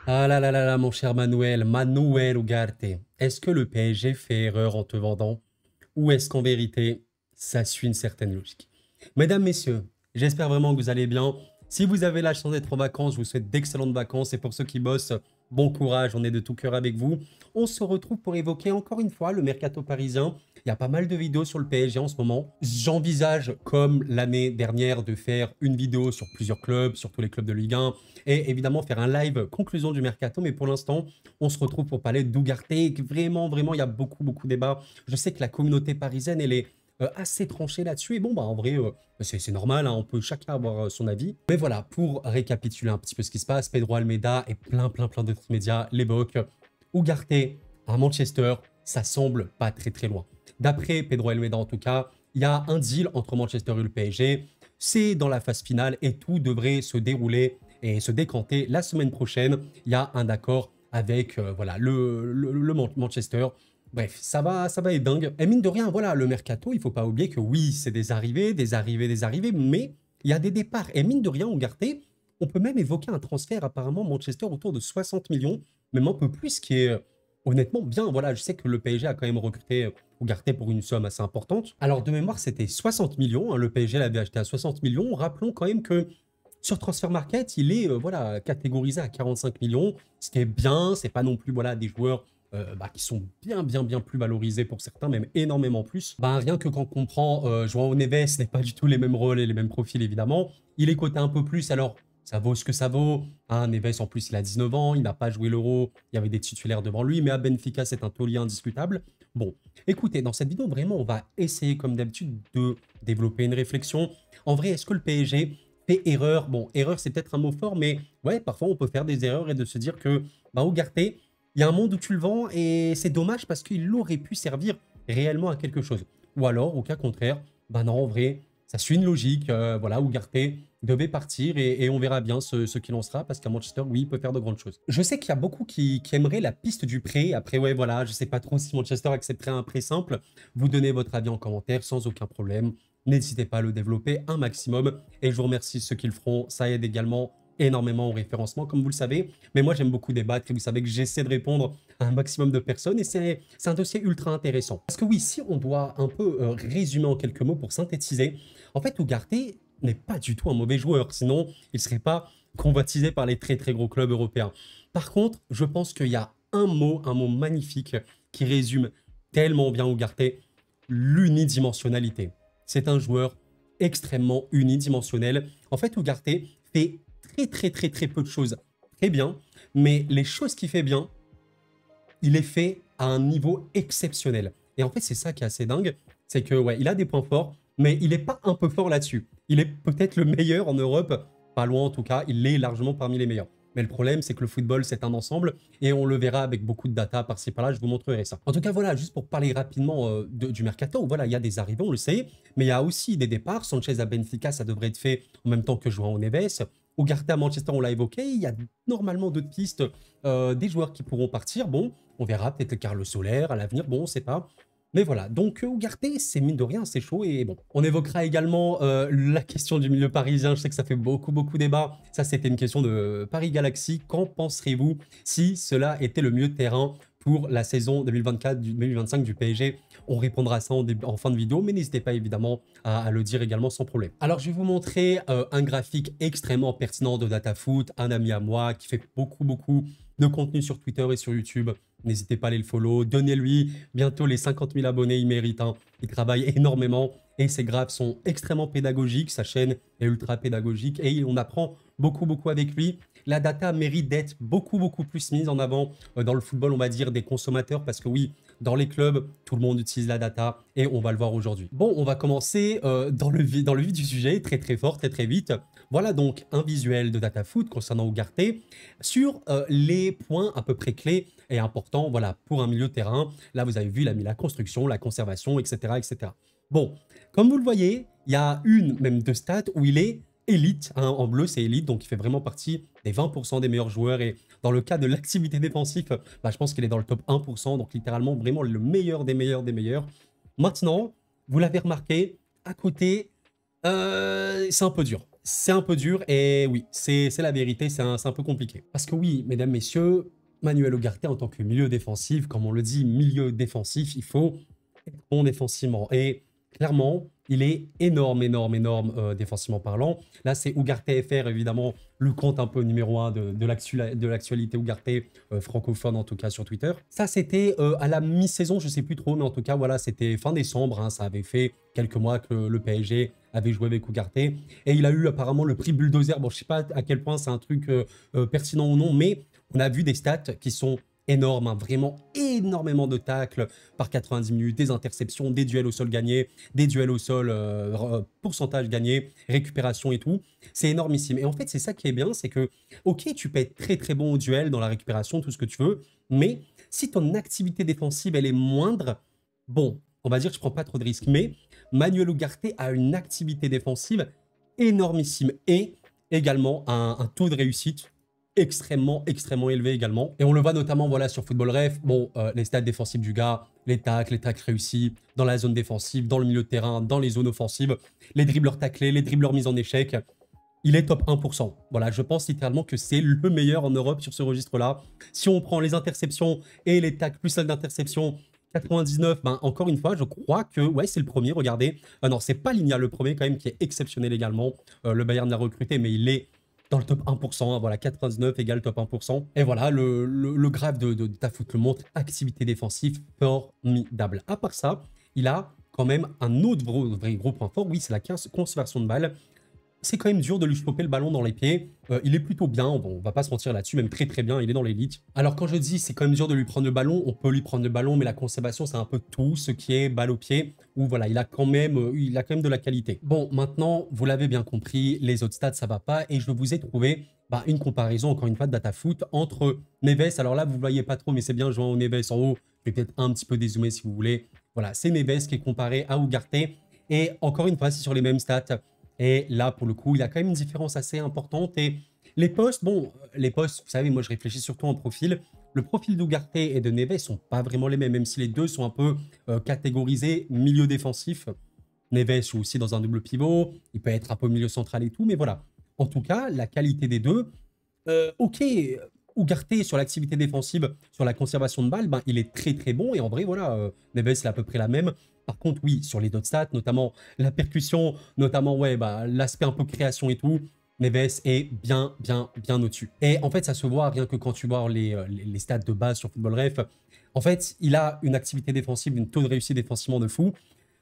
Ah là là là là, mon cher Manuel, Manuel Ugarte. Est-ce que le PSG fait erreur en te vendant ou est-ce qu'en vérité, ça suit une certaine logique? Mesdames, messieurs, j'espère vraiment que vous allez bien. Si vous avez la chance d'être en vacances, je vous souhaite d'excellentes vacances et pour ceux qui bossent, bon courage, on est de tout cœur avec vous. On se retrouve pour évoquer encore une fois le mercato parisien. Il y a pas mal de vidéos sur le PSG en ce moment. J'envisage, comme l'année dernière, de faire une vidéo sur plusieurs clubs, sur tous les clubs de Ligue 1, et évidemment faire un live conclusion du mercato. Mais pour l'instant, on se retrouve pour parler d'Ugarte. Vraiment, vraiment, il y a beaucoup de débats. Je sais que la communauté parisienne, elle est assez tranchée là-dessus. Et bon, bah en vrai, c'est normal, hein, on peut chacun avoir son avis. Mais voilà, pour récapituler un petit peu ce qui se passe, Pedro Almeida et plein d'autres médias l'évoquent. Ugarte à Manchester, ça semble pas très loin. D'après Pedro Almeida en tout cas, il y a un deal entre Manchester et le PSG. C'est dans la phase finale et tout devrait se dérouler et se décanter la semaine prochaine. Il y a un accord avec voilà, le Manchester. Bref, ça va être dingue. Et mine de rien, voilà, le mercato, il faut pas oublier que oui, c'est des arrivées, mais il y a des départs. Et mine de rien, Ugarte, on peut même évoquer un transfert apparemment Manchester autour de 60 millions, même un peu plus, ce qui est honnêtement bien. Voilà, je sais que le PSG a quand même recruté Ugarte pour une somme assez importante. Alors de mémoire, c'était 60 millions. Hein, le PSG l'avait acheté à 60 millions. Rappelons quand même que sur Transfer Market, il est voilà, catégorisé à 45 millions, ce qui est bien. C'est pas non plus voilà, des joueurs qui sont bien plus valorisés pour certains, même énormément plus. Bah, rien que quand on prend João Neves, ce n'est pas du tout les mêmes rôles et les mêmes profils, évidemment. Il est coté un peu plus, alors ça vaut ce que ça vaut. Hein, Neves, en plus, il a 19 ans, il n'a pas joué l'Euro, il y avait des titulaires devant lui, mais à Benfica, c'est un taulier indiscutable. Bon, écoutez, dans cette vidéo, vraiment, on va essayer, comme d'habitude, de développer une réflexion. En vrai, est-ce que le PSG fait erreur? Bon, erreur, c'est peut-être un mot fort, mais ouais, parfois, on peut faire des erreurs et de se dire que, bah, Ugarte, il y a un monde où tu le vends et c'est dommage parce qu'il aurait pu servir réellement à quelque chose. Ou alors, au cas contraire, bah non, en vrai, ça suit une logique. Voilà, Ugarte devait partir et on verra bien ce qu'il en sera parce qu'à Manchester, oui, il peut faire de grandes choses. Je sais qu'il y a beaucoup qui aimeraient la piste du prêt. Après, ouais, voilà, je sais pas trop si Manchester accepterait un prêt simple. Vous donnez votre avis en commentaire sans aucun problème. N'hésitez pas à le développer un maximum et je vous remercie ceux qui le feront. Ça aide également énormément au référencement, comme vous le savez. Mais moi, j'aime beaucoup débattre et vous savez que j'essaie de répondre à un maximum de personnes et c'est un dossier ultra intéressant. Parce que oui, si on doit un peu résumer en quelques mots pour synthétiser, en fait, Ugarte n'est pas du tout un mauvais joueur, sinon il ne serait pas convoitisé par les très gros clubs européens. Par contre, je pense qu'il y a un mot magnifique qui résume tellement bien Ugarte, l'unidimensionnalité. C'est un joueur extrêmement unidimensionnel. En fait, Ugarte fait très peu de choses très bien, mais les choses qu'il fait bien, il est fait à un niveau exceptionnel. Et en fait, c'est ça qui est assez dingue, c'est que ouais, il a des points forts, mais il n'est pas un peu fort là-dessus. Il est peut-être le meilleur en Europe, pas loin en tout cas, il est largement parmi les meilleurs. Mais le problème, c'est que le football, c'est un ensemble, et on le verra avec beaucoup de data par-ci par-là, je vous montrerai ça. En tout cas, voilà, juste pour parler rapidement du mercato, voilà, il y a des arrivées, on le sait, mais il y a aussi des départs. Sanchez à Benfica, ça devrait être fait en même temps que João Neves. Ugarte à Manchester, on l'a évoqué, il y a normalement d'autres pistes, des joueurs qui pourront partir. Bon, on verra peut-être Carlos Soler à l'avenir, bon, on ne sait pas. Mais voilà, donc Ugarte, c'est mine de rien, c'est chaud. Et bon, on évoquera également la question du milieu parisien. Je sais que ça fait beaucoup débat. Ça, c'était une question de Paris Galaxy. Qu'en penserez-vous si cela était le milieu de terrain pour la saison 2024-2025 du PSG? On répondra à ça en fin de vidéo, mais n'hésitez pas évidemment à le dire également sans problème. Alors, je vais vous montrer un graphique extrêmement pertinent de DataFoot, un ami à moi qui fait beaucoup de contenu sur Twitter et sur YouTube. N'hésitez pas à aller le follow, donnez-lui bientôt les 50 000 abonnés, il mérite. Hein. Il travaille énormément et ses graphes sont extrêmement pédagogiques. Sa chaîne est ultra pédagogique et on apprend beaucoup avec lui. La data mérite d'être beaucoup plus mise en avant dans le football, on va dire, des consommateurs parce que oui, dans les clubs, tout le monde utilise la data et on va le voir aujourd'hui. Bon, on va commencer dans le vif du sujet, très fort, très vite. Voilà donc un visuel de DataFoot concernant Ugarte sur les points à peu près clés et importants voilà, pour un milieu de terrain. Là, vous avez vu, il a mis la construction, la conservation, etc. Bon, comme vous le voyez, il y a même deux stats où il est élite. Hein, en bleu, c'est élite, donc il fait vraiment partie des 20% des meilleurs joueurs. Et dans le cas de l'activité défensive, bah, je pense qu'il est dans le top 1%, donc littéralement vraiment le meilleur des meilleurs. Maintenant, vous l'avez remarqué, à côté, c'est un peu dur. c'est un peu dur et oui, c'est la vérité, c'est un peu compliqué. Parce que oui, mesdames, messieurs, Manuel Ugarte en tant que milieu défensif, comme on le dit, milieu défensif, il faut être bon défensivement. Et clairement, il est énorme, énorme, énorme défensivement parlant. Là, c'est Ugarte FR, évidemment, le compte un peu numéro 1 de l'actualité Ugarte, francophone en tout cas sur Twitter. Ça, c'était à la mi-saison, je sais plus trop, mais en tout cas, voilà, c'était fin décembre. Hein, ça avait fait quelques mois que le PSG avait joué avec Ugarte. Et il a eu apparemment le prix Bulldozer. Bon, je sais pas à quel point c'est un truc pertinent ou non, mais on a vu des stats qui sont énormes, hein, vraiment énormément de tacles par 90 minutes, des interceptions, des duels au sol gagnés, des duels au sol pourcentage gagné, récupération et tout. C'est énormissime. Et en fait, c'est ça qui est bien, c'est que, ok, tu peux être très très bon au duel, dans la récupération, tout ce que tu veux, mais si ton activité défensive, elle est moindre, bon, on va dire que je prends pas trop de risques. Mais Manuel Ugarte a une activité défensive énormissime et également un taux de réussite extrêmement, extrêmement élevé également. Et on le voit notamment voilà, sur Football Ref, bon, les stats défensifs du gars, les tacles réussis, dans la zone défensive, dans le milieu de terrain, dans les zones offensives, les dribbleurs taclés, les dribbleurs mis en échec. Il est top 1%. Voilà, je pense littéralement que c'est le meilleur en Europe sur ce registre-là. Si on prend les interceptions et les tacles plus celles d'interception, 99, ben encore une fois, je crois que ouais, c'est le premier, regardez. Non, c'est pas Ligna le premier quand même qui est exceptionnel également. Le Bayern l'a recruté, mais il est dans le top 1%, hein, voilà, 99 égale top 1%. Et voilà, le graphe de Tafoot le montre, activité défensive formidable. À part ça, il a quand même un autre vrai gros point fort, oui, c'est la conservation de balles. C'est quand même dur de lui choper le ballon dans les pieds. Il est plutôt bien, on va pas se mentir là-dessus, même très très bien, il est dans l'élite. Alors quand je dis c'est quand même dur de lui prendre le ballon, on peut lui prendre le ballon, mais la conservation c'est un peu tout ce qui est balle au pied, où voilà, il a quand même de la qualité. Bon, maintenant, vous l'avez bien compris, les autres stats ça va pas, et je vous ai trouvé une comparaison, encore une fois, de DataFoot entre Neves. Alors là, vous ne voyez pas trop, mais c'est bien, je vois au Neves en haut, je vais peut-être un petit peu dézoomer si vous voulez. Voilà, c'est Neves qui est comparé à Ugarte, et encore une fois, c'est sur les mêmes stats. Et là, pour le coup, il y a quand même une différence assez importante. Et les postes, bon, les postes, vous savez, moi, je réfléchis surtout en profil. Le profil d'Ugarte et de Neves sont pas vraiment les mêmes, même si les deux sont un peu catégorisés milieu défensif. Neves joue aussi dans un double pivot, il peut être un peu milieu central et tout, mais voilà. En tout cas, la qualité des deux, ok, Ugarte sur l'activité défensive, sur la conservation de balles, ben, il est très très bon. Et en vrai, voilà, Neves, c'est à peu près la même. Par contre, oui, sur les autres stats, notamment la percussion, notamment ouais, l'aspect un peu création et tout, Neves est bien, bien, bien au-dessus. Et en fait, ça se voit rien que quand tu vois les stats de base sur Football Ref. En fait, il a une activité défensive, une taux de réussite défensivement de fou.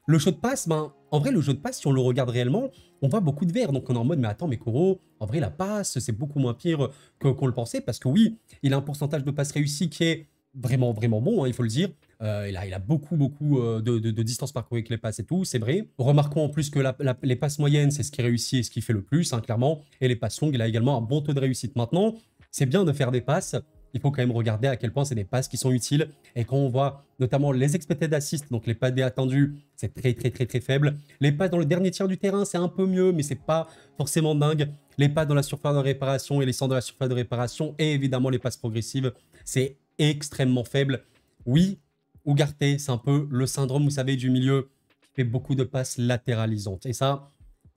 Le jeu de passe, ben, en vrai, le jeu de passe, si on le regarde réellement, on voit beaucoup de verts. Donc, on est en mode, mais attends, mais Koro, en vrai, la passe, c'est beaucoup moins pire qu'on le pensait. Parce que oui, il a un pourcentage de passes réussies qui est vraiment, vraiment bon, hein, il faut le dire. Il a beaucoup, beaucoup de distance parcourue avec les passes et tout, c'est vrai. Remarquons en plus que les passes moyennes, c'est ce qui réussit et ce qui fait le plus, hein, clairement. Et les passes longues, il a également un bon taux de réussite. Maintenant, c'est bien de faire des passes. Il faut quand même regarder à quel point c'est des passes qui sont utiles. Et quand on voit notamment les expected assists, donc les passes D attendus, c'est très très très très faible. Les passes dans le dernier tiers du terrain, c'est un peu mieux, mais c'est pas forcément dingue. Les passes dans la surface de réparation et les centres de la surface de réparation, et évidemment les passes progressives, c'est extrêmement faible. Oui, Ugarte, c'est un peu le syndrome, vous savez, du milieu qui fait beaucoup de passes latéralisantes. Et ça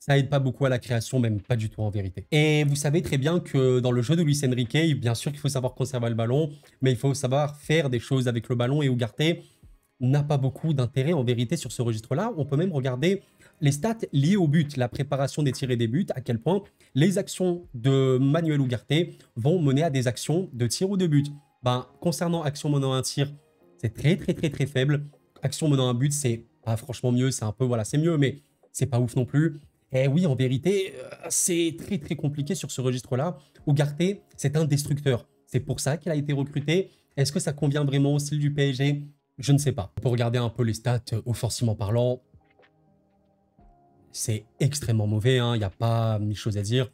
aide pas beaucoup à la création, même pas du tout en vérité. Et vous savez très bien que dans le jeu de Luis Enrique, bien sûr qu'il faut savoir conserver le ballon, mais il faut savoir faire des choses avec le ballon. Et Ugarte n'a pas beaucoup d'intérêt en vérité sur ce registre-là. On peut même regarder les stats liées au but, la préparation des tirs et des buts, à quel point les actions de Manuel Ugarte vont mener à des actions de tir ou de but. Concernant action menant un tir, c'est très très très très faible. Action menant un but, c'est pas franchement mieux, c'est un peu, voilà, c'est mieux, mais c'est pas ouf non plus. Et oui, en vérité, c'est très très compliqué sur ce registre-là. Ugarte, c'est un destructeur. C'est pour ça qu'il a été recruté. Est-ce que ça convient vraiment au style du PSG? Je ne sais pas. On peut regarder un peu les stats offensivement parlant. C'est extrêmement mauvais, hein. Il n'y a pas mille choses à dire.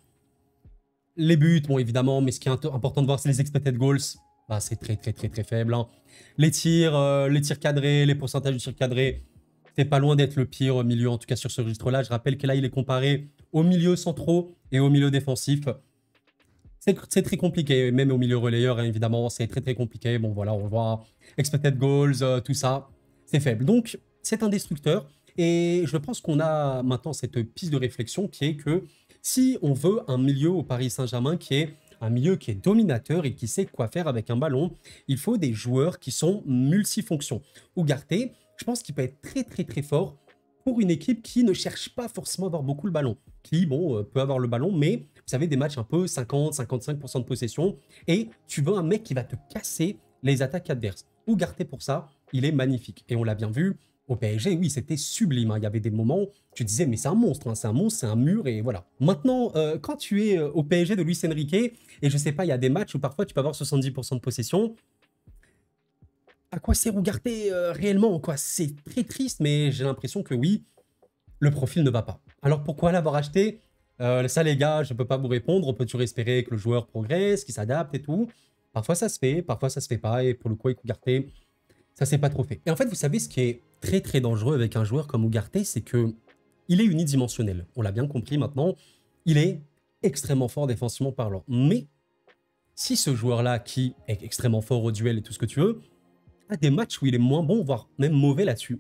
Les buts, bon évidemment, mais ce qui est important de voir, c'est les expected goals. C'est très très très très faible, hein. Les tirs cadrés, les pourcentages de tirs cadrés, c'est pas loin d'être le pire milieu, en tout cas sur ce registre-là. Je rappelle que là, il est comparé au milieu centraux et au milieu défensif. C'est très compliqué, même au milieu relayeur, hein, évidemment, c'est très très compliqué. Bon voilà, on le voit, expected goals, tout ça, c'est faible. Donc, c'est un destructeur. Et je pense qu'on a maintenant cette piste de réflexion qui est que Si on veut un milieu au Paris Saint-Germain qui est un milieu qui est dominateur et qui sait quoi faire avec un ballon, il faut des joueurs qui sont multifonctions. Ugarte, je pense qu'il peut être très très très fort pour une équipe qui ne cherche pas forcément à avoir beaucoup le ballon, qui, bon, peut avoir le ballon, mais vous savez, des matchs un peu 50-55% de possession, et tu veux un mec qui va te casser les attaques adverses. Ugarte, pour ça, il est magnifique. Et on l'a bien vu, au PSG, oui, c'était sublime, hein. Il y avait des moments où tu disais, mais c'est un monstre, hein, c'est un monstre, c'est un mur, et voilà. Maintenant, quand tu es au PSG de Luis Enrique, et je sais pas, il y a des matchs où parfois tu peux avoir 70% de possession, à quoi sert Ugarte réellement, quoi? C'est très triste, mais j'ai l'impression que oui, le profil ne va pas. Alors pourquoi l'avoir acheté? Ça les gars, je peux pas vous répondre. On peut toujours espérer que le joueur progresse, qu'il s'adapte et tout. Parfois ça se fait, parfois ça se fait pas. Et pour le coup, avec Ugarte, ça s'est pas trop fait. Et en fait, vous savez, ce qui est très très dangereux avec un joueur comme Ugarte, c'est que il est unidimensionnel. On l'a bien compris maintenant. Il est extrêmement fort défensivement parlant. Mais si ce joueur-là, qui est extrêmement fort au duel et tout ce que tu veux, a des matchs où il est moins bon, voire même mauvais là-dessus,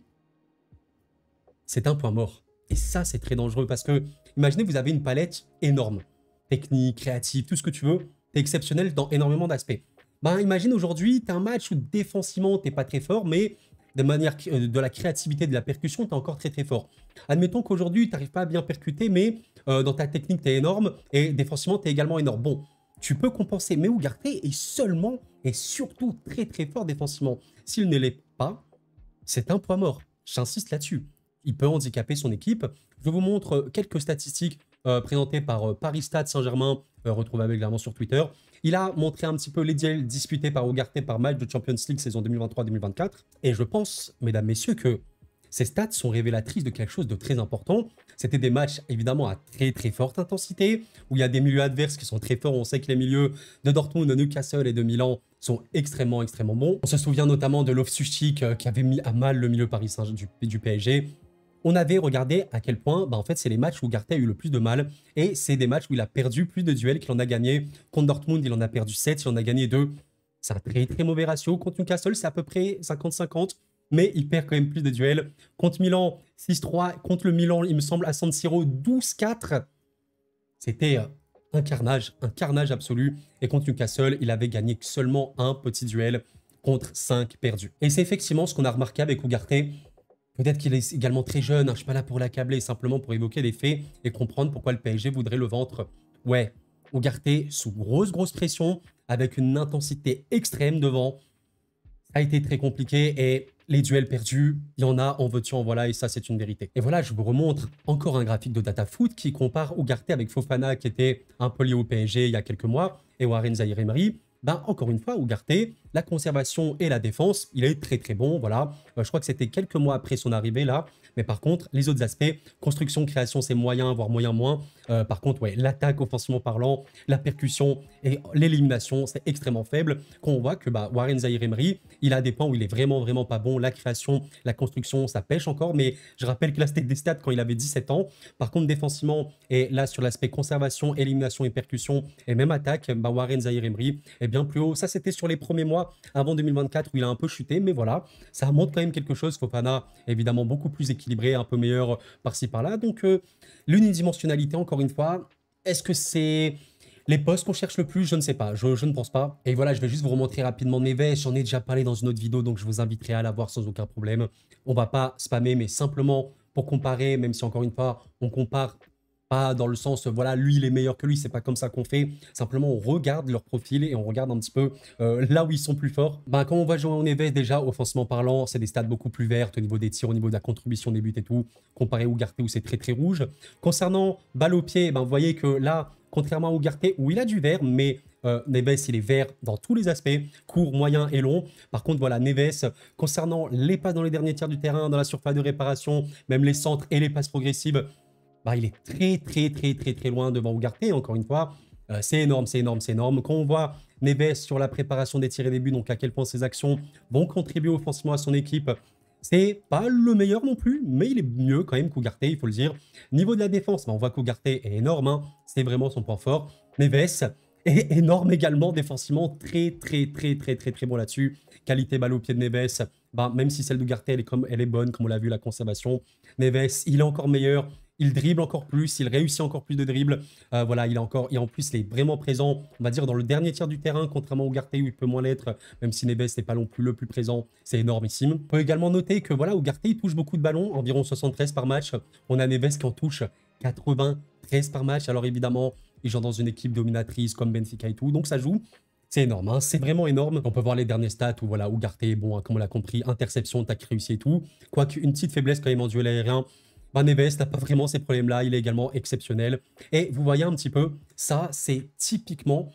c'est un point mort. Et ça, c'est très dangereux parce que, imaginez, vous avez une palette énorme. Technique, créative, tout ce que tu veux. T'es exceptionnel dans énormément d'aspects. Ben, imagine aujourd'hui, t'as un match où défensivement, t'es pas très fort, mais de manière de la créativité, de la percussion, t'es encore très très fort. Admettons qu'aujourd'hui, t'arrives pas à bien percuter, mais dans ta technique, t'es énorme et défensivement, t'es également énorme. Bon, tu peux compenser, mais Ugarte est seulement et surtout très très fort défensivement. S'il ne l'est pas, c'est un point mort. J'insiste là-dessus. Il peut handicaper son équipe. Je vous montre quelques statistiques présentées par Paris Stade Saint-Germain, retrouvables également sur Twitter. Il a montré un petit peu les duels disputés par Ugarte par match de Champions League saison 2023-2024. Et je pense, mesdames, messieurs, que ces stats sont révélatrices de quelque chose de très important. C'était des matchs évidemment à très très forte intensité, où il y a des milieux adverses qui sont très forts. On sait que les milieux de Dortmund, de Newcastle et de Milan sont extrêmement extrêmement bons. On se souvient notamment de Loftus-Cheek qui avait mis à mal le milieu Paris Saint du PSG. On avait regardé à quel point, en fait, c'est les matchs où Ugarte a eu le plus de mal. Et c'est des matchs où il a perdu plus de duels qu'il en a gagné. Contre Dortmund, il en a perdu 7, il en a gagné 2. C'est un très très mauvais ratio. Contre Newcastle, c'est à peu près 50-50. Mais il perd quand même plus de duels. Contre Milan, 6-3. Contre le Milan, il me semble, à San Siro, 12-4. C'était un carnage absolu. Et contre Newcastle, il avait gagné seulement un petit duel contre 5 perdus. Et c'est effectivement ce qu'on a remarqué avec Ugarte. Peut-être qu'il est également très jeune, hein, je ne suis pas là pour l'accabler, simplement pour évoquer des faits et comprendre pourquoi le PSG voudrait le vendre. Ouais, Ugarte sous grosse pression, avec une intensité extrême devant. Ça a été très compliqué et les duels perdus, il y en a, en veux-tu, en voilà, et ça c'est une vérité. Et voilà, je vous remontre encore un graphique de DataFoot qui compare Ugarte avec Fofana qui était un peu lié au PSG il y a quelques mois et Warren Zaïre-Emery. Ben, encore une fois, Ugarte, la conservation et la défense, il est très très bon, voilà. Je crois que c'était quelques mois après son arrivée là, mais par contre, les autres aspects, construction, création, c'est moyen, voire moyen moins. Par contre, ouais, l'attaque offensivement parlant, la percussion et l'élimination, c'est extrêmement faible. Quand on voit que Warren Zaïre-Emery, il a des points où il est vraiment pas bon, la création, la construction, ça pêche encore, mais je rappelle que là, c'était des stats quand il avait 17 ans. Par contre, défensivement, et là, sur l'aspect conservation, élimination et percussion, et même attaque, Warren Zaïre-Emery est bien plus haut. Ça, c'était sur les premiers mois avant 2024 où il a un peu chuté, mais voilà, ça montre quand même quelque chose. Fofana, évidemment, beaucoup plus équilibré, un peu meilleur par-ci par-là. Donc, l'unidimensionnalité, encore une fois, est-ce que c'est les postes qu'on cherche le plus? Je ne sais pas, je ne pense pas. Et voilà, je vais juste vous remontrer rapidement Neves. J'en ai déjà parlé dans une autre vidéo, donc je vous inviterai à la voir sans aucun problème. On va pas spammer, mais simplement pour comparer, même si encore une fois, on compare pas dans le sens, voilà, lui, il est meilleur que lui, c'est pas comme ça qu'on fait. Simplement, on regarde leur profil et on regarde un petit peu là où ils sont plus forts. Quand on va jouer en Neves, déjà, offensivement parlant, c'est des stats beaucoup plus vertes au niveau des tirs, au niveau de la contribution des buts et tout, comparé à Ugarte où c'est très très rouge. Concernant balle au pied, vous voyez que là, contrairement à Ugarte où il a du vert, mais Neves, il est vert dans tous les aspects, court, moyen et long. Par contre, voilà, Neves, concernant les passes dans les derniers tiers du terrain, dans la surface de réparation, même les centres et les passes progressives, il est très loin devant Ugarte. Encore une fois, c'est énorme. Quand on voit Neves sur la préparation des tirs et des buts, donc à quel point ses actions vont contribuer offensivement à son équipe, c'est pas le meilleur non plus, mais il est mieux quand même qu'Ugarte, il faut le dire. Niveau de la défense, on voit qu'Ugarte est énorme, hein, c'est vraiment son point fort. Neves est énorme également défensivement, très bon là-dessus. Qualité balle au pied de Neves, même si celle d'Ugarte elle est bonne, comme on l'a vu, la conservation. Neves, il est encore meilleur. Il dribble encore plus, il réussit encore plus de dribbles. Voilà, et en plus, il est vraiment présent, on va dire, dans le dernier tiers du terrain, contrairement au Ugarte où il peut moins l'être, même si Neves n'est pas non plus le plus présent. C'est énormissime. On peut également noter que, voilà, Ugarte, il touche beaucoup de ballons, environ 73 par match. On a Neves qui en touche 93 par match. Alors évidemment, il joue dans une équipe dominatrice comme Benfica et tout, donc ça joue. C'est énorme, hein, c'est vraiment énorme. On peut voir les derniers stats où, voilà, Ugarte, bon, hein, comme on l'a compris, interception, tacle réussi et tout. Quoique une petite faiblesse quand même en duel aérien. Neves n'a pas vraiment ces problèmes-là, il est également exceptionnel. Et vous voyez un petit peu, ça, c'est typiquement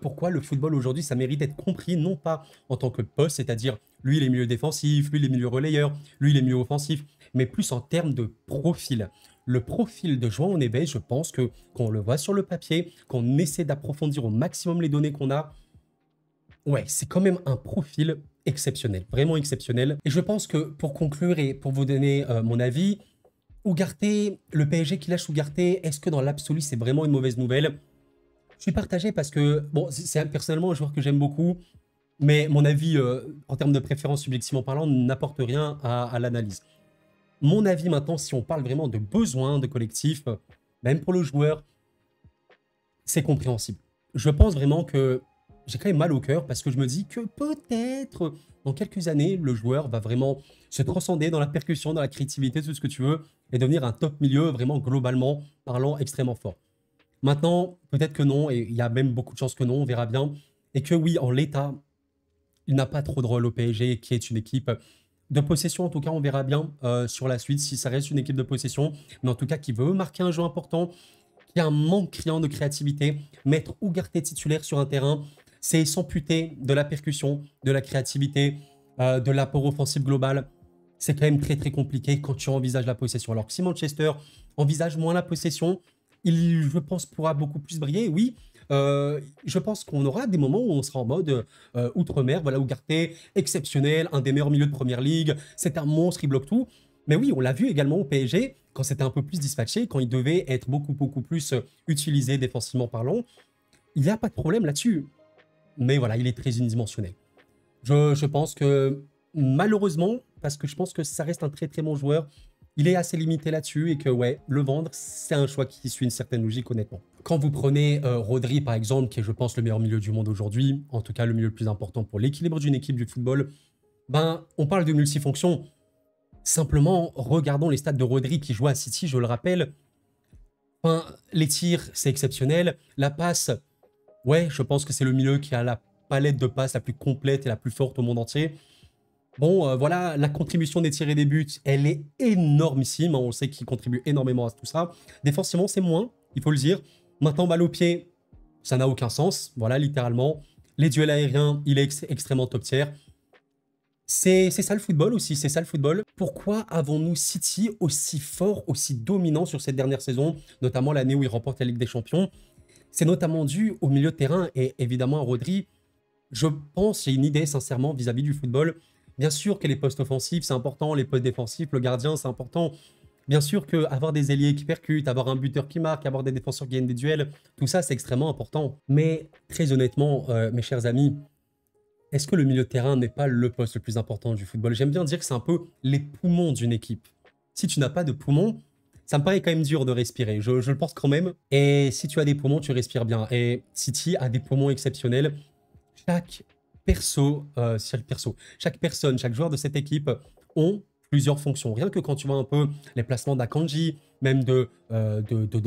pourquoi le football aujourd'hui, ça mérite d'être compris, non pas en tant que poste, c'est-à-dire lui, il est milieu défensif, lui, il est milieu relayeur, lui, il est milieu offensif, mais plus en termes de profil. Le profil de João Neves, je pense que quand on le voit sur le papier, qu'on essaie d'approfondir au maximum les données qu'on a, ouais, c'est quand même un profil exceptionnel, vraiment exceptionnel. Et je pense que pour conclure et pour vous donner mon avis, Ugarte, le PSG qui lâche Ugarte, est-ce que dans l'absolu, c'est vraiment une mauvaise nouvelle? Je suis partagé parce que, bon, c'est personnellement un joueur que j'aime beaucoup, mais mon avis, en termes de préférence subjectivement parlant, n'apporte rien à l'analyse. Mon avis maintenant, si on parle vraiment de besoin de collectif, même pour le joueur, c'est compréhensible. Je pense vraiment que j'ai quand même mal au cœur parce que je me dis que peut-être dans quelques années, le joueur va vraiment se transcender dans la percussion, dans la créativité, tout ce que tu veux, et devenir un top milieu vraiment globalement parlant extrêmement fort. Maintenant, peut-être que non, et il y a même beaucoup de chances que non, on verra bien, et que oui, en l'état, il n'a pas trop de rôle au PSG, qui est une équipe de possession, en tout cas, on verra bien sur la suite si ça reste une équipe de possession, mais en tout cas qui veut marquer un jeu important, qui a un manque criant de créativité. Mettre Ugarte titulaire sur un terrain, c'est s'amputer de la percussion, de la créativité, de l'apport offensif global. C'est quand même très très compliqué quand tu envisages la possession. Alors que si Manchester envisage moins la possession, il, je pense, pourra beaucoup plus briller, oui. Je pense qu'on aura des moments où on sera en mode outre-mer, voilà, Ugarte, exceptionnel, un des meilleurs milieux de première ligue, c'est un monstre, il bloque tout. Mais oui, on l'a vu également au PSG, quand c'était un peu plus dispatché, quand il devait être beaucoup plus utilisé défensivement parlant. Il n'y a pas de problème là-dessus. Mais voilà, il est très unidimensionnel. Je pense que malheureusement, parce que je pense que ça reste un très très bon joueur, il est assez limité là-dessus et que ouais, le vendre, c'est un choix qui suit une certaine logique honnêtement. Quand vous prenez Rodri par exemple, qui est je pense le meilleur milieu du monde aujourd'hui, en tout cas le milieu le plus important pour l'équilibre d'une équipe du football, ben on parle de multifonction. Simplement, regardons les stats de Rodri qui joue à City, je le rappelle. Enfin, les tirs, c'est exceptionnel. La passe, ouais, je pense que c'est le milieu qui a la palette de passes la plus complète et la plus forte au monde entier. Bon, voilà, la contribution des tirs et des buts, elle est énormissime. On sait qu'il contribue énormément à tout ça. Défensivement, c'est moins, il faut le dire. Maintenant, balle au pied, ça n'a aucun sens. Voilà, littéralement. Les duels aériens, il est extrêmement top tier. C'est ça le football aussi, c'est ça le football. Pourquoi avons-nous City aussi fort, aussi dominant sur cette dernière saison, notamment l'année où il remporte la Ligue des Champions? C'est notamment dû au milieu de terrain et évidemment à Rodri. Je pense, j'ai une idée sincèrement vis-à-vis du football. Bien sûr que les postes offensifs, c'est important, les postes défensifs, le gardien, c'est important. Bien sûr qu'avoir des ailiers qui percutent, avoir un buteur qui marque, avoir des défenseurs qui gagnent des duels, tout ça, c'est extrêmement important. Mais très honnêtement, mes chers amis, est-ce que le milieu de terrain n'est pas le poste le plus important du football? J'aime bien dire que c'est un peu les poumons d'une équipe. Si tu n'as pas de poumons, ça me paraît quand même dur de respirer. Je le pense quand même. Et si tu as des poumons, tu respires bien. Et City a des poumons exceptionnels. Chaque chaque personne, chaque joueur de cette équipe ont plusieurs fonctions. Rien que quand tu vois un peu les placements d'Akanji, même de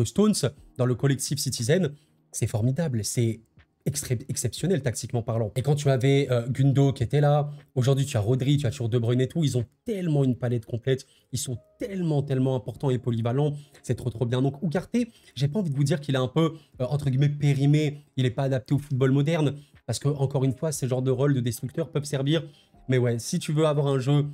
Stones dans le collectif Citizen, c'est formidable, c'est exceptionnel tactiquement parlant. Et quand tu avais Gundo qui était là, aujourd'hui tu as Rodri, tu as toujours De Bruyne et tout, ils ont tellement une palette complète, ils sont tellement importants et polyvalents, c'est trop bien. Donc Ugarte, j'ai pas envie de vous dire qu'il est un peu, entre guillemets, périmé, il n'est pas adapté au football moderne, parce que encore une fois, ces genres de rôles de destructeurs peuvent servir. Mais ouais, si tu veux avoir un jeu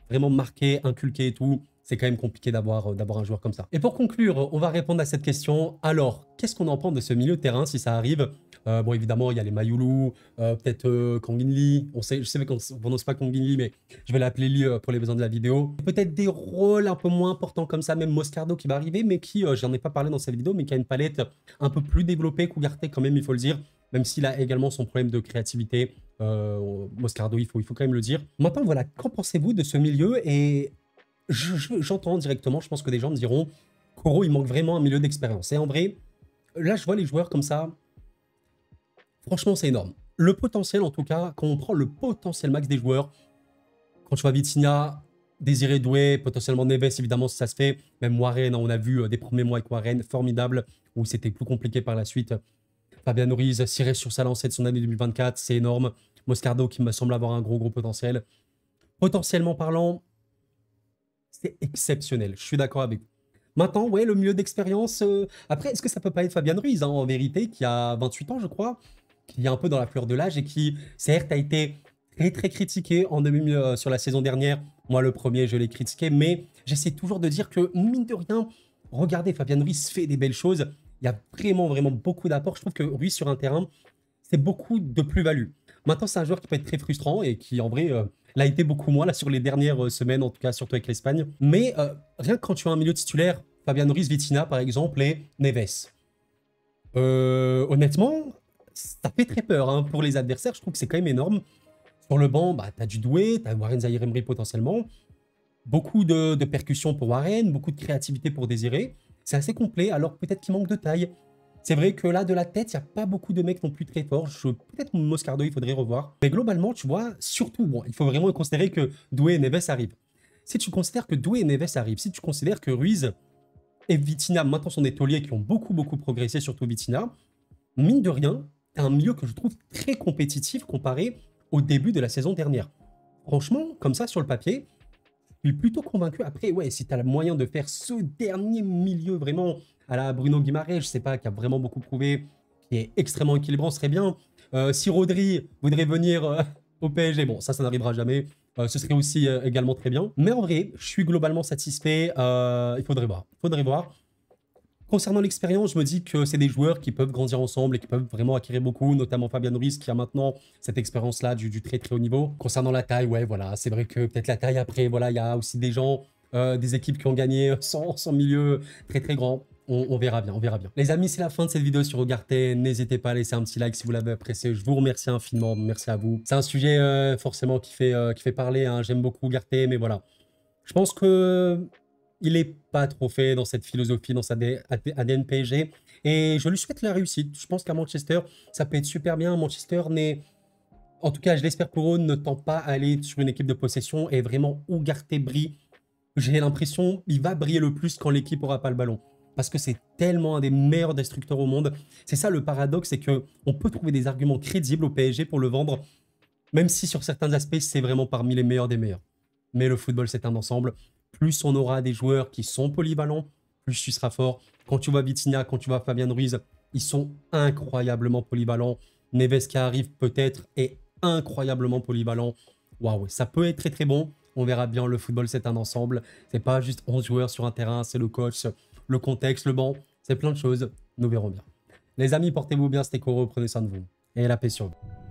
vraiment marqué, inculqué et tout, c'est quand même compliqué d'avoir un joueur comme ça. Et pour conclure, on va répondre à cette question. Alors, qu'est-ce qu'on en pense de ce milieu de terrain si ça arrive? Bon, évidemment, il y a les Mayulu, peut-être Kangin Lee. Je sais qu'on ne prononce pas Kangin Lee, mais je vais l'appeler Lee pour les besoins de la vidéo. Peut-être des rôles un peu moins importants comme ça, même Moscardo qui va arriver, mais qui, j'en ai pas parlé dans cette vidéo, mais qui a une palette un peu plus développée qu'Ugarte quand même, il faut le dire. Même s'il a également son problème de créativité. Moscardo, il faut quand même le dire. Maintenant, voilà, qu'en pensez-vous de ce milieu? Et j'entends directement, je pense que des gens me diront Koro, il manque vraiment un milieu d'expérience. Et en vrai, là, je vois les joueurs comme ça. Franchement, c'est énorme. Le potentiel, en tout cas, quand on prend le potentiel max des joueurs, quand tu vois Vitinha, Désiré Doué, potentiellement Neves, évidemment, si ça se fait. Même Warren, hein, on a vu des premiers mois avec Warren, formidable, où c'était plus compliqué par la suite. Fabien Ruiz, Siré sur sa lancée de son année 2024, c'est énorme. Moscardo qui me semble avoir un gros potentiel. Potentiellement parlant, c'est exceptionnel. Je suis d'accord avec vous. Maintenant, ouais, le milieu d'expérience. Après, est-ce que ça peut pas être Fabien Ruiz, hein, en vérité, qui a 28 ans, je crois, qui est un peu dans la fleur de l'âge et qui, certes, a été très critiqué en sur la saison dernière. Moi, le premier, je l'ai critiqué, mais j'essaie toujours de dire que, mine de rien, regardez, Fabien Ruiz fait des belles choses. Il y a vraiment beaucoup d'apports. Je trouve que Ruiz sur un terrain, c'est beaucoup de plus-value. Maintenant, c'est un joueur qui peut être très frustrant et qui, en vrai, l'a été beaucoup moins là sur les dernières semaines, en tout cas, surtout avec l'Espagne. Mais rien que quand tu as un milieu titulaire, Fabien Ruiz, Vitinha, par exemple, et Neves. Honnêtement, ça fait très peur hein, pour les adversaires. Je trouve que c'est quand même énorme. Sur le banc, bah, tu as du Doué, tu as Warren Zaïre-Emery potentiellement. Beaucoup de percussions pour Warren, beaucoup de créativité pour Désiré. C'est assez complet, alors peut-être qu'il manque de taille. C'est vrai que là, de la tête, il n'y a pas beaucoup de mecs non plus très forts. Peut-être Moscardo, il faudrait revoir. Mais globalement, tu vois, surtout, bon, il faut vraiment considérer que Doué et Neves arrivent. Si tu considères que Doué et Neves arrivent, si tu considères que Ruiz et Vitinha maintenant sont des tauliers qui ont beaucoup progressé, surtout Vitinha, mine de rien, tu as un milieu que je trouve très compétitif comparé au début de la saison dernière. Franchement, comme ça, sur le papier, je suis plutôt convaincu. Après, ouais, si tu as le moyen de faire ce dernier milieu vraiment à la Bruno Guimaraes, je sais pas, qui a vraiment beaucoup prouvé, qui est extrêmement équilibrant, ce serait bien. Si Rodri voudrait venir au PSG, bon, ça n'arrivera jamais. Ce serait aussi également très bien. Mais en vrai, je suis globalement satisfait. Il faudrait voir. Concernant l'expérience, je me dis que c'est des joueurs qui peuvent grandir ensemble et qui peuvent vraiment acquérir beaucoup, notamment Fabien Ruiz qui a maintenant cette expérience-là du très haut niveau. Concernant la taille, ouais, voilà, c'est vrai que peut-être la taille après, voilà, il y a aussi des gens, des équipes qui ont gagné sans milieu très grand. On verra bien, on verra bien. Les amis, c'est la fin de cette vidéo sur Ugarte. N'hésitez pas à laisser un petit like si vous l'avez apprécié. Je vous remercie infiniment, merci à vous. C'est un sujet forcément qui fait parler, hein. J'aime beaucoup Ugarte, mais voilà. Je pense que il n'est pas trop fait dans cette philosophie, dans sa ADN PSG. Et je lui souhaite la réussite. Je pense qu'à Manchester, ça peut être super bien. Manchester n'est, en tout cas, je l'espère pour eux, ne tend pas à aller sur une équipe de possession. Et vraiment, Ugarte brille. J'ai l'impression qu'il va briller le plus quand l'équipe n'aura pas le ballon. Parce que c'est tellement un des meilleurs destructeurs au monde. C'est ça le paradoxe, c'est qu'on peut trouver des arguments crédibles au PSG pour le vendre, même si sur certains aspects, c'est vraiment parmi les meilleurs des meilleurs. Mais le football, c'est un ensemble. Plus on aura des joueurs qui sont polyvalents, plus tu seras fort. Quand tu vois Vitinha, quand tu vois Fabien Ruiz, ils sont incroyablement polyvalents. Neves qui arrive peut-être est incroyablement polyvalent. Waouh, ça peut être très bon. On verra bien, le football, c'est un ensemble. C'est pas juste 11 joueurs sur un terrain, c'est le coach, le contexte, le banc. C'est plein de choses. Nous verrons bien. Les amis, portez-vous bien, c'était Koro, prenez soin de vous. Et la paix sur vous.